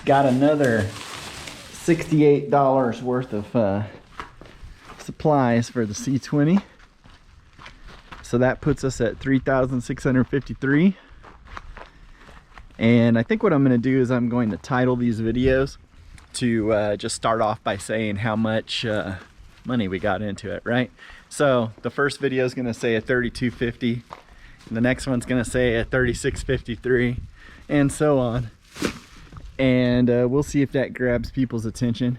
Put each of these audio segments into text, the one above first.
got another $68 worth of supplies for the C20. So that puts us at $3,653. And I think what I'm going to do is I'm going to title these videos to just start off by saying how much money we got into it, right? So the first video is going to say a $3,250, the next one's going to say a $3,653, and so on. And we'll see if that grabs people's attention.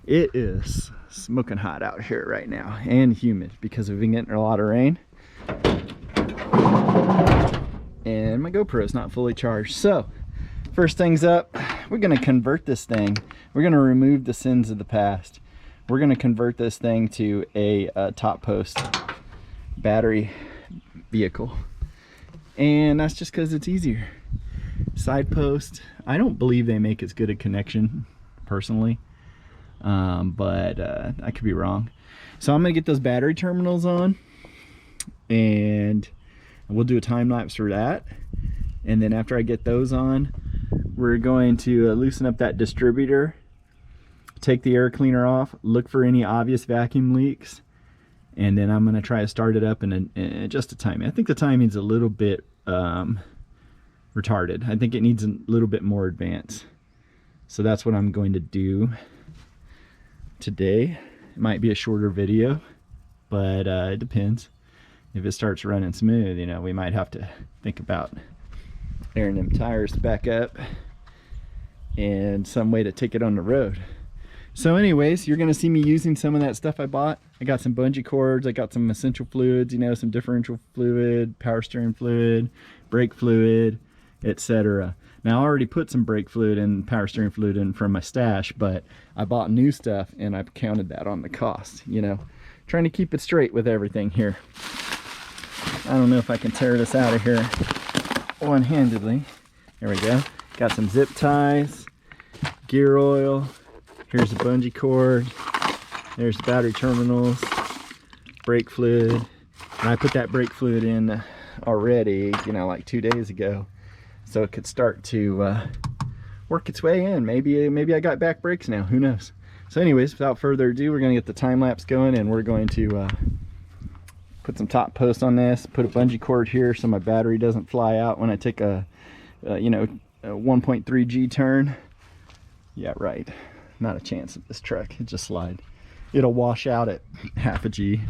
It is smoking hot out here right now, and humid because we've been getting a lot of rain. And my GoPro is not fully charged. So first things up, we're going to convert this thing. We're going to remove the sins of the past. We're going to convert this thing to a top post battery vehicle, and that's just because it's easier. Side post, I don't believe they make as good a connection personally, but I could be wrong. So I'm gonna get those battery terminals on, and we'll do a time lapse for that. And then after I get those on, we're going to loosen up that distributor, take the air cleaner off, look for any obvious vacuum leaks, and then I'm going to try to start it up and adjust the timing. I think the timing's a little bit retarded. I think it needs a little bit more advance. So that's what I'm going to do today. It might be a shorter video, but it depends. If it starts running smooth, you know, we might have to think about airing them tires back up and some way to take it on the road. So anyways, you're gonna see me using some of that stuff I bought. I got some bungee cords, I got some essential fluids, you know, some differential fluid, power steering fluid, brake fluid, etc. Now I already put some brake fluid and power steering fluid in from my stash, but I bought new stuff and I've counted that on the cost, you know, trying to keep it straight with everything here. I don't know if I can tear this out of here one-handedly. There we go. Got some zip ties, gear oil. Here's the bungee cord. There's the battery terminals, brake fluid. And I put that brake fluid in already, you know, like 2 days ago, so it could start to work its way in. Maybe I got back brakes now. Who knows? So anyways, without further ado, we're gonna get the time lapse going, and we're going to put some top posts on this, put a bungee cord here so my battery doesn't fly out when I take a you know, a 1.3 G turn. Yeah, right. Not a chance of this truck. It just slide. It'll wash out at half a G.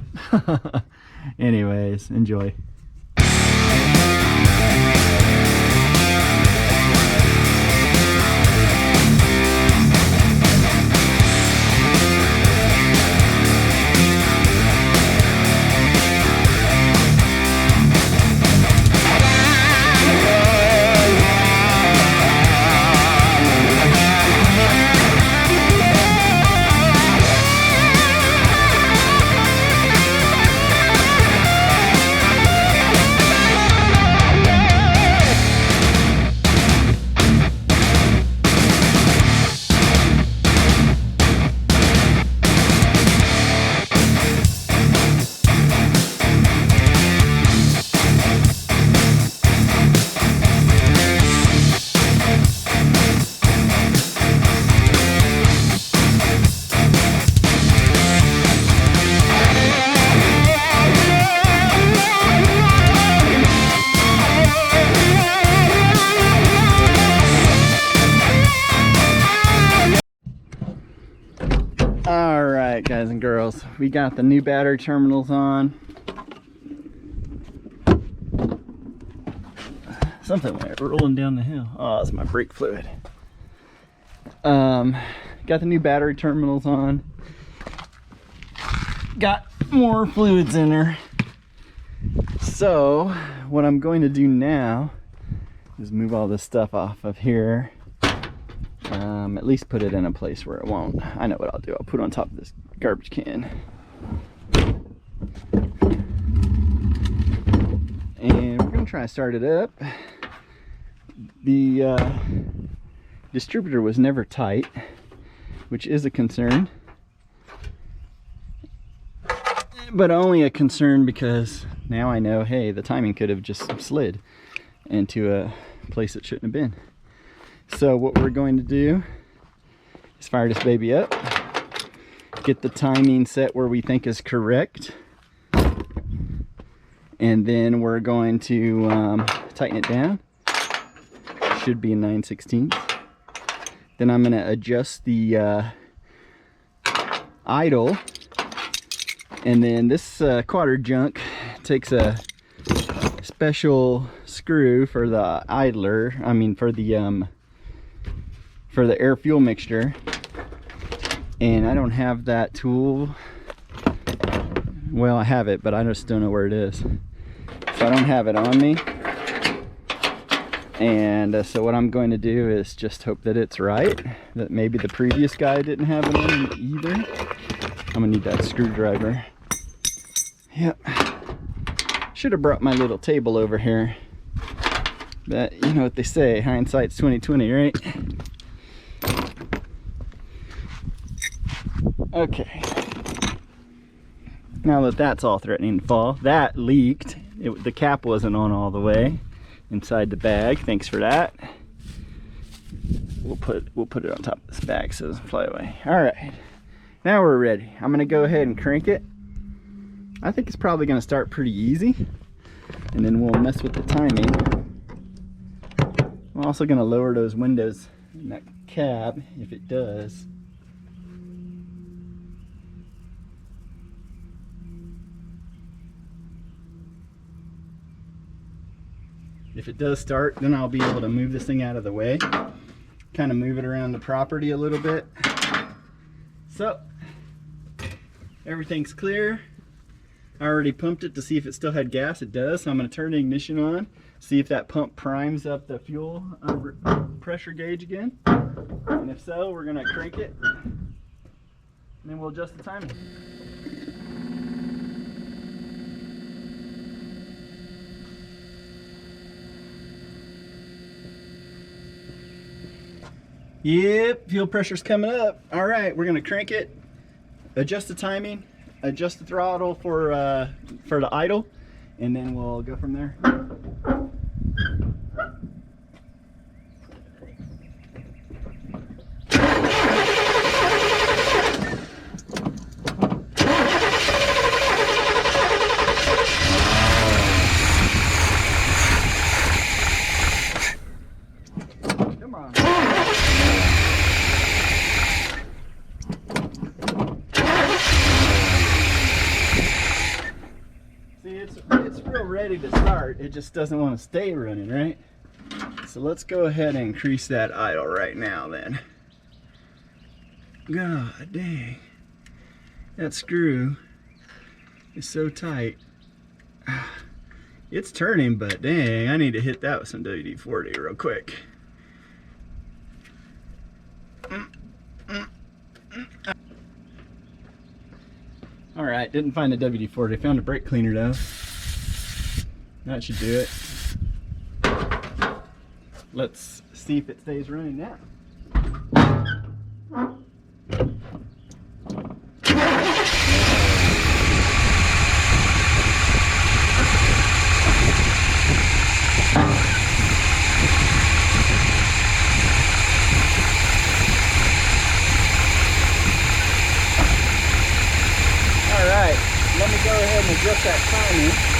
Anyways, enjoy. Alright guys and girls, we got the new battery terminals on. Something like rolling down the hill. Oh, that's my brake fluid. Got the new battery terminals on. Got more fluids in there. So what I'm going to do now is move all this stuff off of here. At least put it in a place where it won't. I know what I'll do. I'll put it on top of this garbage can. And we're going to try to start it up. The distributor was never tight, which is a concern. But only a concern because now I know, hey, the timing could have just slid into a place it shouldn't have been. So what we're going to do is fire this baby up, get the timing set where we think is correct, and then we're going to tighten it down. Should be a 9/16. Then I'm going to adjust the idle, and then this quarter junk takes a special screw for the idler, I mean for the air fuel mixture, and I don't have that tool. Well, I have it, but I just don't know where it is, so I don't have it on me. And so what I'm going to do is just hope that it's right, that maybe the previous guy didn't have it on either. I'm gonna need that screwdriver. Yep, should have brought my little table over here, but you know what they say, hindsight's 20/20, right? Okay, now that that's all threatening to fall, that leaked. The cap wasn't on all the way inside the bag. Thanks for that. We'll put it on top of this bag so it doesn't fly away. All right, now we're ready. I'm gonna go ahead and crank it. I think it's probably gonna start pretty easy, and then we'll mess with the timing. I'm also gonna lower those windows in that cab if it does. If it does start, then I'll be able to move this thing out of the way, kind of move it around the property a little bit. So everything's clear. I already pumped it to see if it still had gas. It does. So I'm going to turn the ignition on, see if that pump primes up the fuel pressure gauge again, and if so, we're going to crank it, and then we'll adjust the timing. Yep, fuel pressure's coming up. All right, we're gonna crank it, adjust the timing, adjust the throttle for the idle, and then we'll go from there. Come on. It's real ready to start. It just doesn't want to stay running, right? So let's go ahead and increase that idle right now then. God dang. That screw is so tight. It's turning, but dang, I need to hit that with some WD-40 real quick. All right, didn't find the WD-40. Found a brake cleaner though. That should do it. Let's see if it stays running now. All right, let me go ahead and adjust that timing.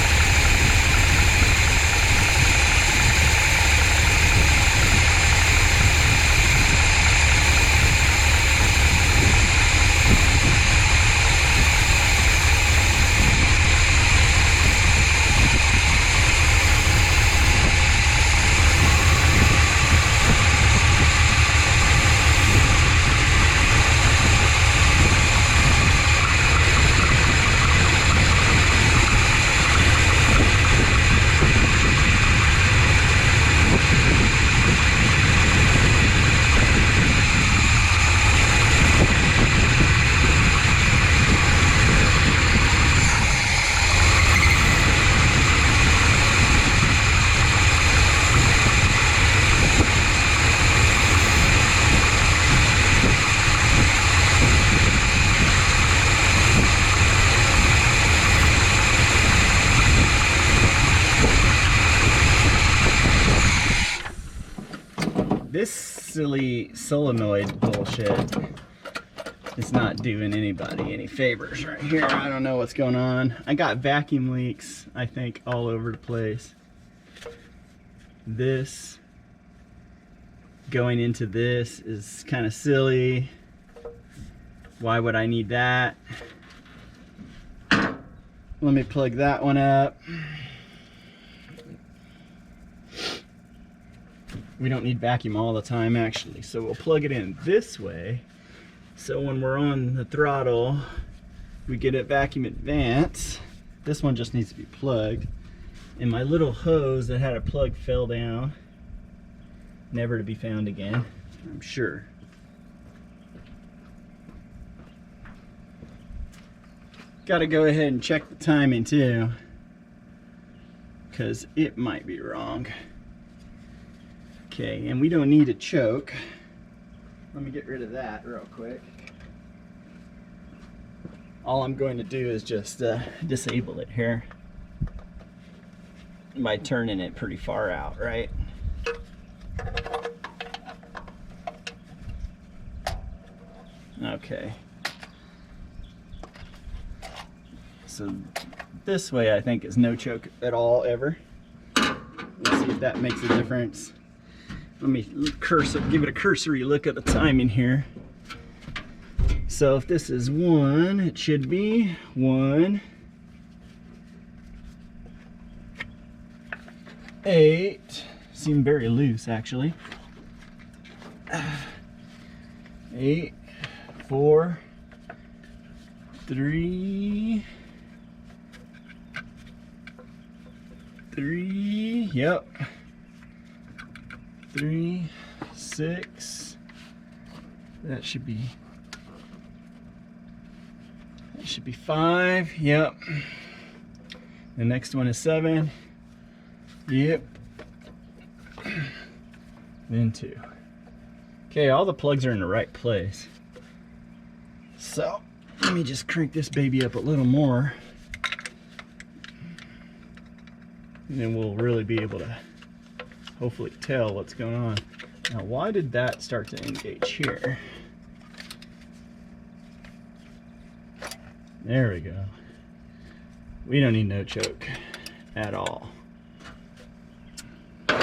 silly solenoid bullshit is not doing anybody any favors right here. I don't know what's going on. I got vacuum leaks, I think, all over the place. This going into this is kind of silly. Why would I need that? Let me plug that one up. We don't need vacuum all the time, actually, so we'll plug it in this way, so when we're on the throttle we get it vacuum advance. This one just needs to be plugged, and my little hose that had a plug fell down, never to be found again, I'm sure. Gotta go ahead and check the timing too, because it might be wrong. Okay, and we don't need a choke. Let me get rid of that real quick. All I'm going to do is just disable it here by turning it pretty far out, right? Okay. So this way I think is no choke at all ever. Let's see if that makes a difference. Let me give it a cursory look at the timing here. So if this is 1, it should be 1, 8. Seem very loose actually. 8, 4, 3, 3, yep. 3, 6, that should be 5, yep. The next one is 7, yep. Then 2. Okay, all the plugs are in the right place. So, let me just crank this baby up a little more, and then we'll really be able to hopefully tell what's going on. Now, why did that start to engage here? There we go. We don't need no choke at all. I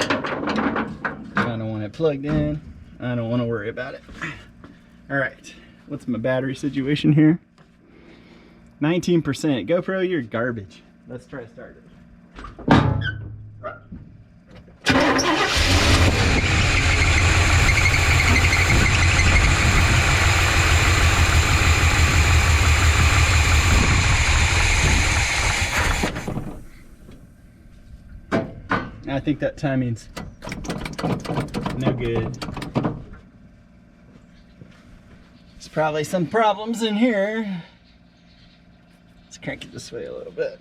don't want it plugged in. I don't want to worry about it. All right, what's my battery situation here? 19%. GoPro, you're garbage. Let's try to start it. I think that timing's no good. There's probably some problems in here. Let's crank it this way a little bit.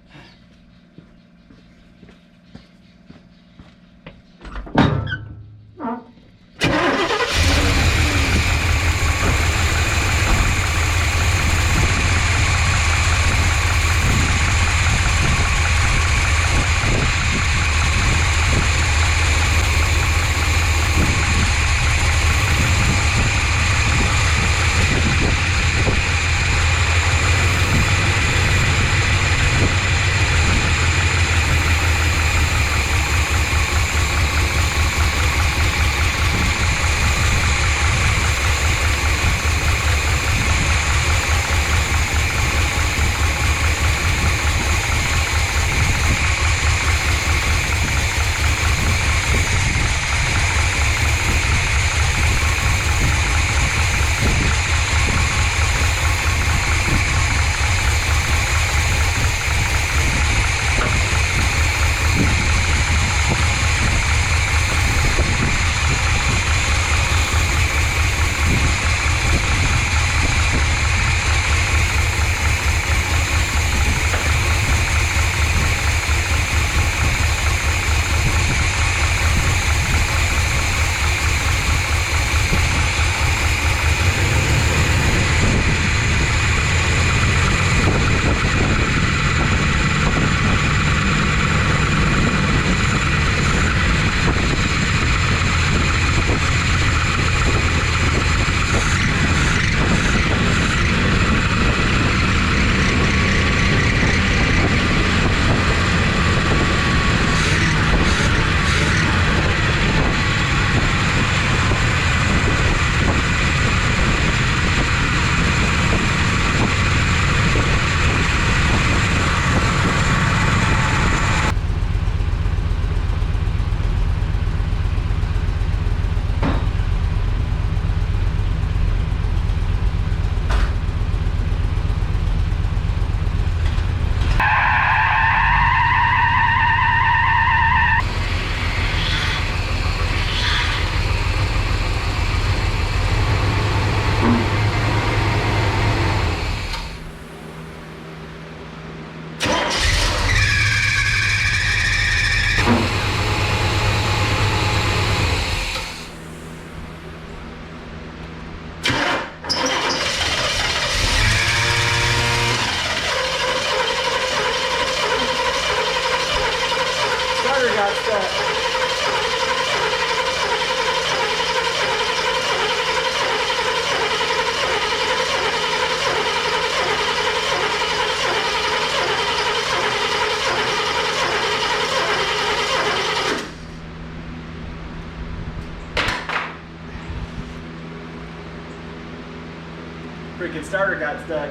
starter got stuck.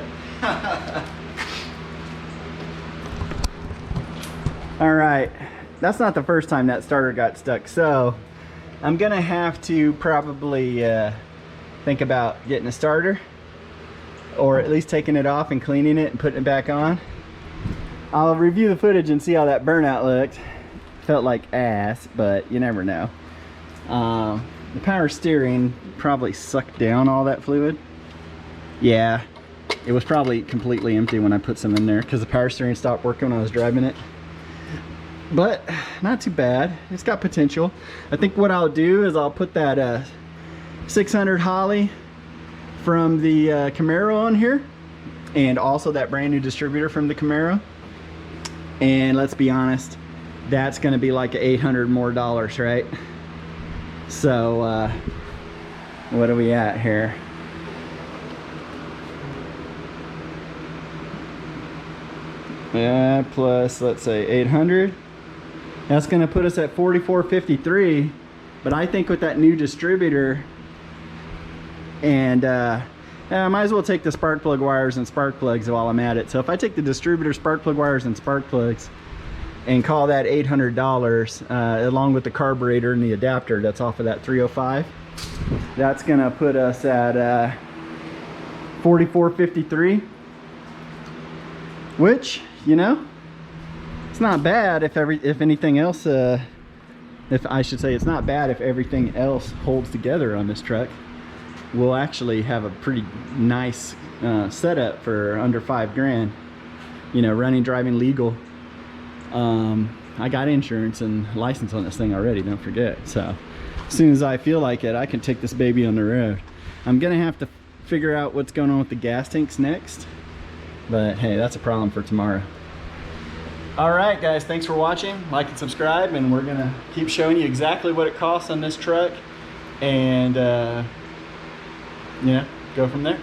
All right, that's not the first time that starter got stuck, so I'm gonna have to probably think about getting a starter, or at least taking it off and cleaning it and putting it back on. I'll review the footage and see how that burnout looked. Felt like ass, but you never know. The power steering probably sucked down all that fluid. Yeah, it was probably completely empty when I put some in there because the power steering stopped working when I was driving it. But not too bad. It's got potential. I think what I'll do is I'll put that 600 Holley from the Camaro on here, and also that brand new distributor from the Camaro. And let's be honest, that's gonna be like $800 more, right? So what are we at here? Plus, let's say 800. That's gonna put us at 4453. But I think with that new distributor, and I might as well take the spark plug wires and spark plugs while I'm at it. So if I take the distributor, spark plug wires, and spark plugs, and call that $800, along with the carburetor and the adapter that's off of that 305, that's gonna put us at 4453, which, you know, it's not bad if anything else, if I should say, it's not bad if everything else holds together on this truck. We'll actually have a pretty nice setup for under $5 grand. You know, running, driving legal. I got insurance and license on this thing already, don't forget. So as soon as I feel like it, I can take this baby on the road. I'm gonna have to figure out what's going on with the gas tanks next, but hey, that's a problem for tomorrow. All right, guys, thanks for watching. Like and subscribe, and we're gonna keep showing you exactly what it costs on this truck, and you know, go from there.